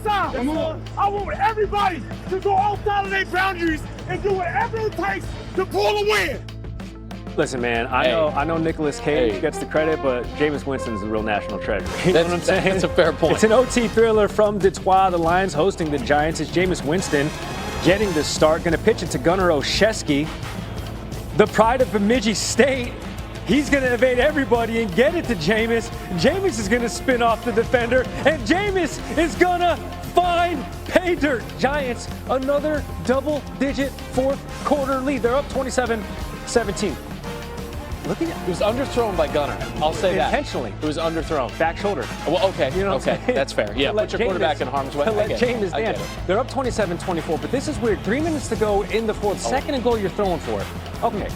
outside. I want everybody to go outside of their boundaries and do whatever it takes to pull a win. Listen, man, I know Nicolas Cage gets the credit, but Jameis Winston's the real national treasure. You know what I'm saying? That's a fair point. It's an OT thriller from Detroit. The Lions hosting the Giants. It's Jameis Winston getting the start. Going to pitch it to Gunnar Olszewski, the pride of Bemidji State. He's going to evade everybody and get it to Jameis. Jameis is going to spin off the defender, and Jameis is going to find pay dirt. Giants, another double-digit fourth quarter lead. They're up 27-17. Look at it. It was underthrown by Gunnar. I'll say that. Intentionally. It was underthrown. Back shoulder. Well, okay. You know what I'm saying? That's fair. Yeah, put your quarterback in harm's way. To let Jameis I dance. get it. They're up 27-24, but this is weird. 3 minutes to go in the fourth. Second and goal, you're throwing for it. Okay.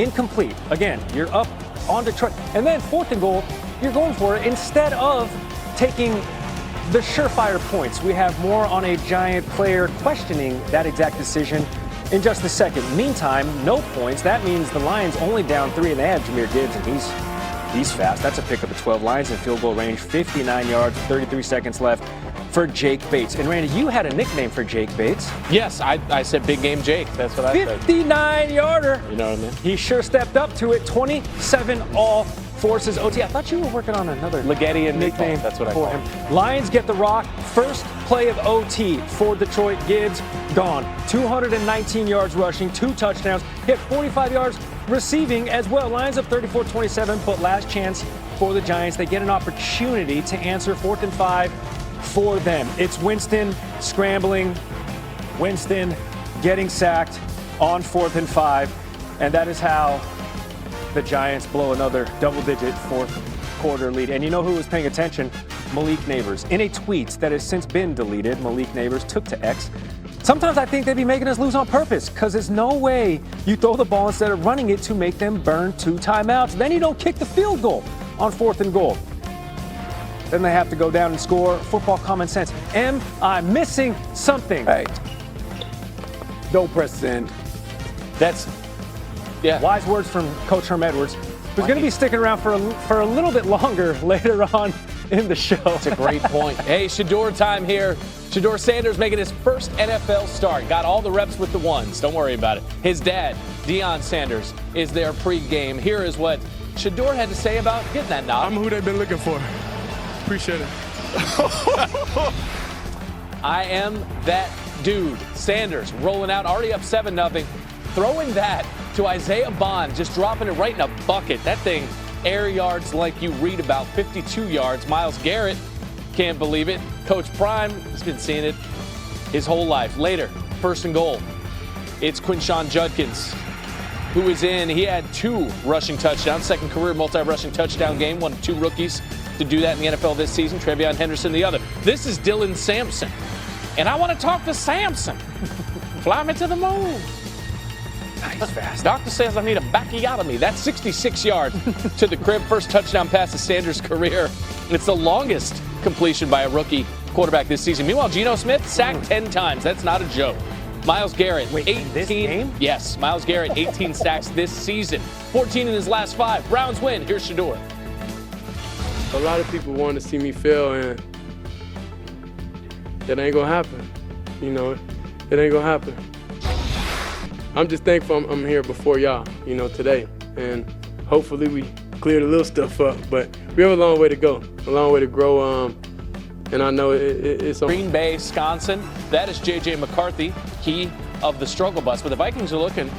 Incomplete. Again, you're up on Detroit. And then fourth and goal, you're going for it instead of taking the surefire points. We have more on a Giant player questioning that exact decision in just a second. Meantime, no points. That means the Lions only down 3, and they have Jahmyr Gibbs, and he's fast. That's a pickup of 12. Lions in field goal range, 59 yards, 33 seconds left for Jake Bates. And Randy, you had a nickname for Jake Bates. Yes, I said Big Game Jake. That's what I said. 59-yarder. You know what I mean? He sure stepped up to it. 27 all forces OT. I thought you were working on another Legetian nickname That's what I for call him. Lions get the rock. First play of OT for Detroit. Gibbs gone. 219 yards rushing, 2 touchdowns, hit 45 yards receiving as well. Lions up 34-27, but last chance for the Giants. They get an opportunity to answer 4th and 5 for them. It's Winston scrambling. Winston getting sacked on 4th and 5, and that is how the Giants blow another double-digit fourth quarter lead. And you know who was paying attention? Malik Neighbors. In a tweet that has since been deleted, Malik Neighbors took to X. Sometimes I think they'd be making us lose on purpose, because there's no way you throw the ball instead of running it to make them burn 2 timeouts. Then you don't kick the field goal on 4th and goal. Then they have to go down and score. Football common sense. Am I missing something? Hey, don't press send. That's, yeah. Wise words from Coach Herm Edwards, who's going to be sticking around for a little bit longer later on in the show. It's a great point. Hey, Shedeur time here. Shedeur Sanders making his first NFL start. Got all the reps with the ones. Don't worry about it. His dad, Deion Sanders, is there pregame. Here is what Shedeur had to say about getting that nod. I'm who they've been looking for. Appreciate it. I am that dude. Sanders rolling out, already up 7-0. Throwing that to Isaiah Bond, just dropping it right in a bucket. That thing, air yards like you read about, 52 yards. Myles Garrett, can't believe it. Coach Prime has been seeing it his whole life. Later, 1st and goal. It's Quinshon Judkins, who is in. He had 2 rushing touchdowns, second career multi-rushing touchdown game, one of 2 rookies to do that in the NFL this season. Trevion Henderson, the other. This is Dillon Sampson, and I want to talk to Sampson. Fly me to the moon. Nice fast. Doctor says I need a backiotomy. That's 66 yards to the crib. First touchdown pass of Sanders' career. It's the longest completion by a rookie quarterback this season. Meanwhile, Geno Smith sacked 10 times. That's not a joke. Myles Garrett, 18. This game? Yes, Myles Garrett, 18 sacks this season. 14 in his last 5. Browns win. Here's Shedeur. A lot of people want to see me fail, and that ain't gonna happen. You know, it ain't gonna happen. I'm just thankful I'm here before y'all, you know, today. And hopefully we cleared a little stuff up, but we have a long way to go, a long way to grow. And I know it's on. Green Bay, Wisconsin. That is J.J. McCarthy, he of the struggle bus. But the Vikings are looking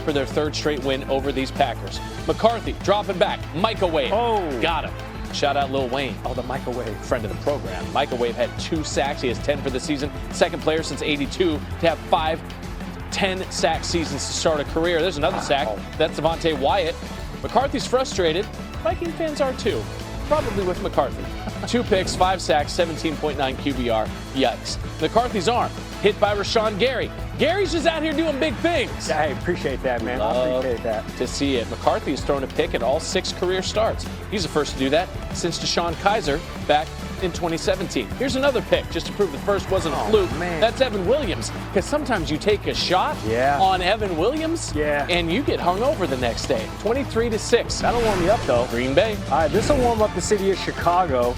for their 3rd straight win over these Packers. McCarthy dropping back. Microwave. Oh. Got him. Shout out Lil Wayne. Oh, the microwave. Friend of the program. Microwave had 2 sacks. He has 10 for the season. Second player since '82 to have 10 sack seasons to start a career. There's another sack. That's Devontae Wyatt. McCarthy's frustrated. Viking fans are too. Probably with McCarthy. 2 picks, 5 sacks, 17.9 QBR. Yikes. McCarthy's arm hit by Rashawn Gary. Gary's just out here doing big things. I appreciate that, man. I appreciate that. To see it. McCarthy has thrown a pick in all 6 career starts. He's the first to do that since DeShone Kizer back in 2017. Here's another pick, just to prove the first wasn't a fluke. Man. That's Evan Williams. Because sometimes you take a shot on Evan Williams, and you get hung over the next day. 23-6. That'll warm you up, though. Green Bay. All right, this will warm up the city of Chicago.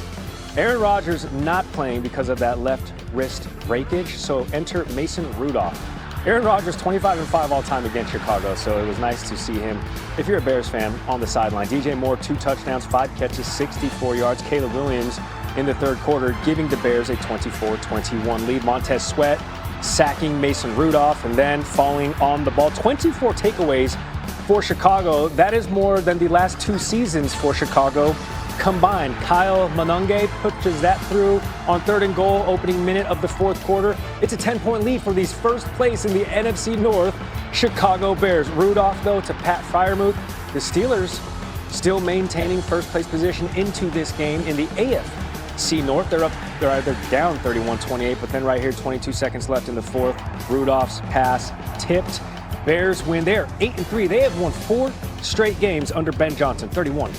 Aaron Rodgers not playing because of that left wrist breakage, so enter Mason Rudolph. Aaron Rodgers 25-5 all-time against Chicago, so it was nice to see him, if you're a Bears fan, on the sideline. DJ Moore, 2 touchdowns, 5 catches, 64 yards. Caleb Williams in the third quarter, giving the Bears a 24-21 lead. Montez Sweat sacking Mason Rudolph and then falling on the ball. 24 takeaways for Chicago. That is more than the last 2 seasons for Chicago combined. Kyle Monange pushes that through on 3rd and goal, opening minute of the 4th quarter. It's a 10-point lead for these first place in the NFC North Chicago Bears. Rudolph, though, to Pat Freiermuth. The Steelers still maintaining first place position into this game in the AFC North. They're either down 31-28, but then right here, 22 seconds left in the 4th. Rudolph's pass tipped. Bears win. They're 8-3. They have won 4 straight games under Ben Johnson, 31-28.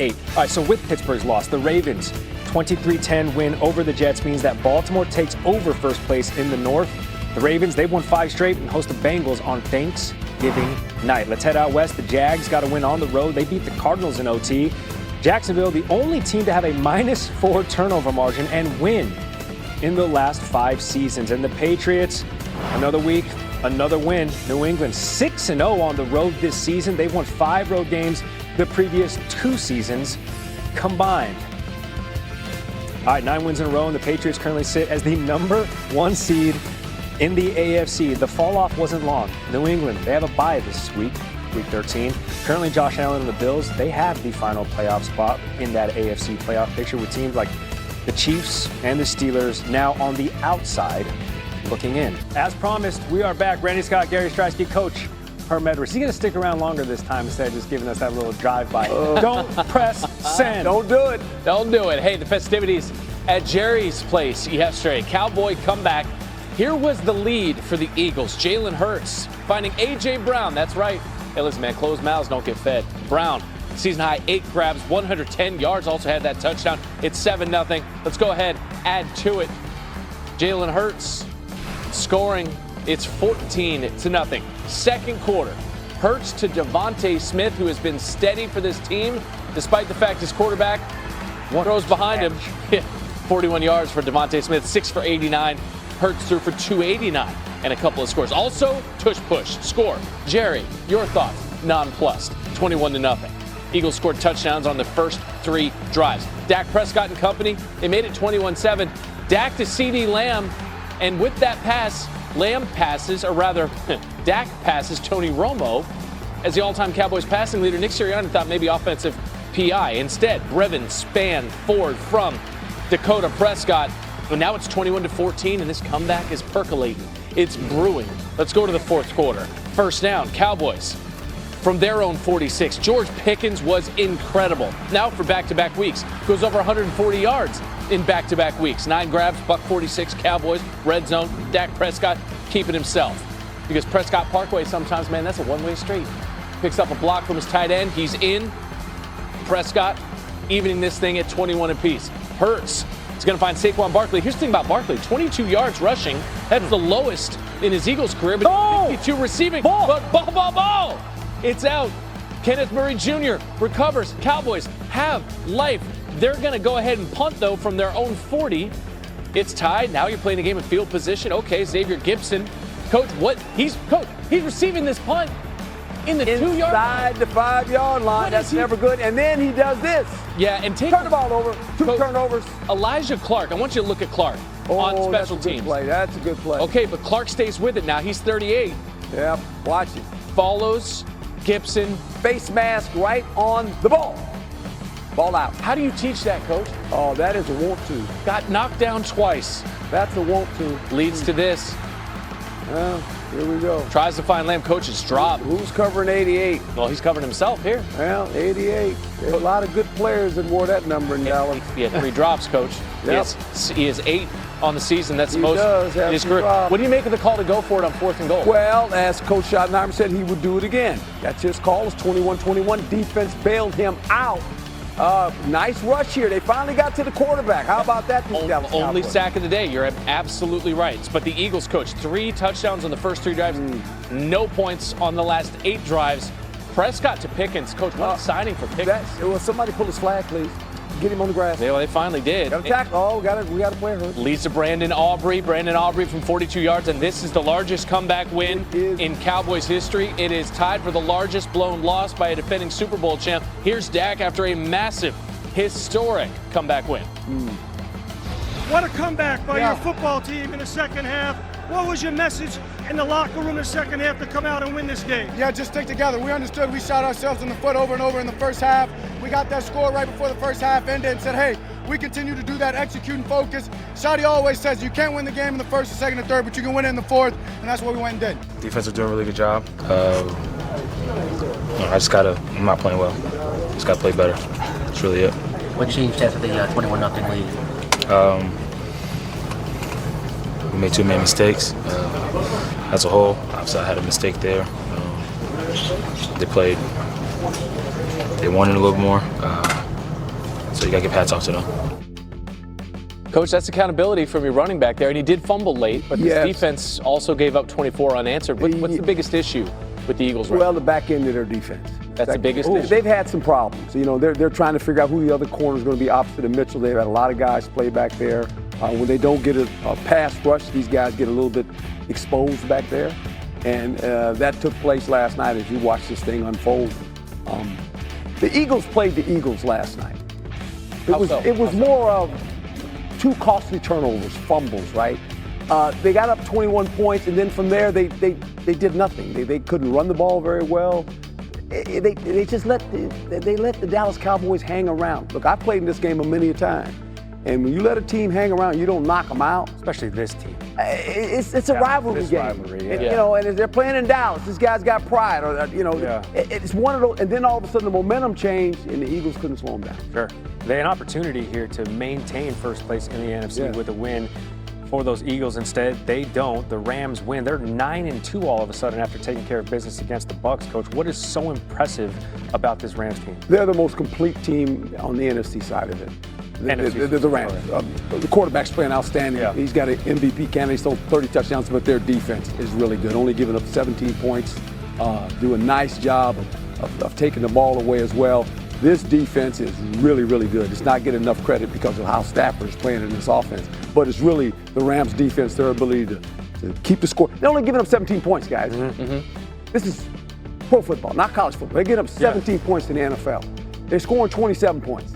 All right, so with Pittsburgh's loss, the Ravens 23-10 win over the Jets means that Baltimore takes over first place in the North. The Ravens, they've won 5 straight and host the Bengals on Thanksgiving night. Let's head out west. The Jags got to win on the road. They beat the Cardinals in OT. Jacksonville, the only team to have a -4 turnover margin and win in the last 5 seasons. And the Patriots, another week, another win. New England 6-0 on the road this season. They've won 5 road games the previous 2 seasons combined. All right, 9 wins in a row, and the Patriots currently sit as the number 1 seed in the AFC. The fall off wasn't long. New England, they have a bye this week, week 13. Currently, Josh Allen and the Bills, they have the final playoff spot in that AFC playoff picture with teams like the Chiefs and the Steelers now on the outside looking in. As promised, we are back. Randy Scott, Gary Streisky, Coach Herm Edwards. He's going to stick around longer this time instead of just giving us that little drive-by. Don't press send. Don't do it. Don't do it. Hey, the festivities at Jerry's place yesterday. Cowboy comeback. Here was the lead for the Eagles. Jalen Hurts finding A.J. Brown. That's right. Hey, listen, man, closed mouths don't get fed. Brown, season high 8 grabs, 110 yards. Also had that touchdown. It's 7-0. Let's go ahead, add to it. Jalen Hurts scoring. It's 14-0. Second quarter. Hurts to Devontae Smith, who has been steady for this team, despite the fact his quarterback throws behind him. 41 yards for Devontae Smith, 6 for 89. Hurts threw for 289 and a couple of scores. Also, tush push, score. Jerry, your thoughts? Nonplussed, 21-0. Eagles scored touchdowns on the first 3 drives. Dak Prescott and company, they made it 21-7. Dak to CeeDee Lamb, and with that pass, Lamb passes, or rather, Dak passes Tony Romo as the all-time Cowboys passing leader. Nick Sirianni thought maybe offensive PI. Instead, Brevin span forward from Dakota Prescott. And now it's 21-14, and this comeback is percolating. It's brewing. Let's go to the 4th quarter. First down, Cowboys from their own 46. George Pickens was incredible. Now for back-to-back weeks. Goes over 140 yards in back-to-back weeks. 9 grabs, $146 Cowboys, red zone. Dak Prescott keeping himself. Because Prescott Parkway sometimes, man, that's a one-way street. Picks up a block from his tight end. He's in. Prescott evening this thing at 21 apiece. Hurts is going to find Saquon Barkley. Here's the thing about Barkley, 22 yards rushing. That's the lowest in his Eagles career, but 52 receiving. But ball. It's out. Kenneth Murray Jr. recovers. Cowboys have life. They're going to go ahead and punt, though, from their own 40. It's tied. Now you're playing a game of field position. Okay, Xavier Gibson. Coach, he's receiving this punt in the 2-yard line. Inside the 5-yard line. That's never good. And then he does this. Yeah, and turn the ball over. 2 turnovers. Elijah Clark. I want you to look at Clark on special teams. That's a good play. Okay, but Clark stays with it now. He's 38. Yep, watch it. Follows Gibson. Face mask right on the ball. Ball out. How do you teach that, Coach? Oh, that is a want to. Got knocked down twice. That's a want to. Leads to this. Well, here we go. Tries to find Lamb. Coach's drop. Who's covering 88? Well, he's covering himself here. Well, 88. There's a lot of good players that wore that number in Dallas. He had 3 drops, Coach. Yep. He has 8 on the season. That's the He most does have in his some career. drops. What do you make of the call to go for it on 4th and goal? Well, as Coach Schottenheimer said, he would do it again. That's his call. It's 21-21. Defense bailed him out. Nice rush here. They finally got to the quarterback. How about that? Only sack of the day. You're absolutely right. But the Eagles, Coach, 3 touchdowns on the first 3 drives. No points on the last 8 drives. Prescott to Pickens. Coach, what a signing for Pickens. Will somebody pull his flag, please? get him on the grass. Yeah, well, they finally did. Got to tackle. Oh, we got to play hurt. Leads to Brandon Aubrey from 42 yards, and this is the largest comeback win in Cowboys history. It is tied for the largest blown loss by a defending Super Bowl champ. Here's Dak after a massive, historic comeback win. What a comeback by your football team in the second half. What was your message in the locker room in the second half to come out and win this game? Yeah, just stick together. We understood we shot ourselves in the foot over and over in the first half. We got that score right before the first half ended and said, hey, we continue to do that, execute and focus. Shotty always says you can't win the game in the first, the second, and third, but you can win it in the fourth, and that's what we went and did. Defense is doing a really good job. I'm not playing well. Just got to play better. That's really it. What changed after the 21-0 lead? We made too many mistakes. As a whole, obviously I had a mistake there. They wanted a little more, so you got to give hats off to them. Coach, that's accountability from your running back there, and he did fumble late, but the defense also gave up 24 unanswered. What's the biggest issue with the Eagles right now? Well, the back end of their defense. That's the biggest issue? They've had some problems. You know, they're trying to figure out who the other corner is going to be opposite of Mitchell. They've had a lot of guys play back there. When they don't get a pass rush, these guys get a little bit exposed back there. And that took place last night as you watch this thing unfold. The Eagles played the Eagles last night. It was more of two costly turnovers, fumbles, right? They got up 21 points, and then from there they did nothing. They couldn't run the ball very well. They just let the Dallas Cowboys hang around. Look, I've played in this game many a time. And when you let a team hang around, you don't knock them out. Especially this team. It's a rivalry game. And, you know, and they're playing in Dallas. This guy's got pride. It's one of those. And then all of a sudden the momentum changed, and the Eagles couldn't slow them down. Sure. They had an opportunity here to maintain first place in the NFC with a win for those Eagles. Instead, they don't. The Rams win. They're 9-2 all of a sudden after taking care of business against the Bucs. Coach, what is so impressive about this Rams team? They're the most complete team on the NFC side of it. The Rams. The quarterback's playing outstanding. Yeah. He's got an MVP candidate, so 30 touchdowns, but their defense is really good. Only giving up 17 points. Do a nice job of taking the ball away as well. This defense is really, really good. It's not getting enough credit because of how Stafford is playing in this offense, but it's really the Rams' defense, their ability to keep the score. They're only giving up 17 points, guys. This is pro football, not college football. They're getting up 17 points in the NFL. They're scoring 27 points.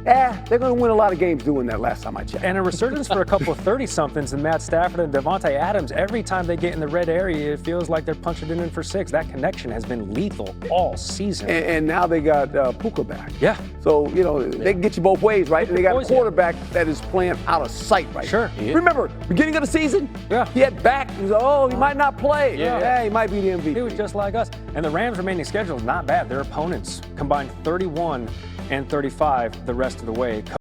They're going to win a lot of games doing that last time I checked. And a resurgence for a couple of 30-somethings in Matt Stafford and Devontae Adams. Every time they get in the red area, it feels like they're punching it in for six. That connection has been lethal all season. And now they got Puka back. Yeah. So, you know, they can get you both ways, right? And they got a quarterback that is playing out of sight right now. Yeah. Remember, beginning of the season? Yeah. He had back. He was, he might not play. Yeah, he might be the MVP. He was just like us. And the Rams' remaining schedule is not bad. Their opponents combined 31 and 35 the rest of the way.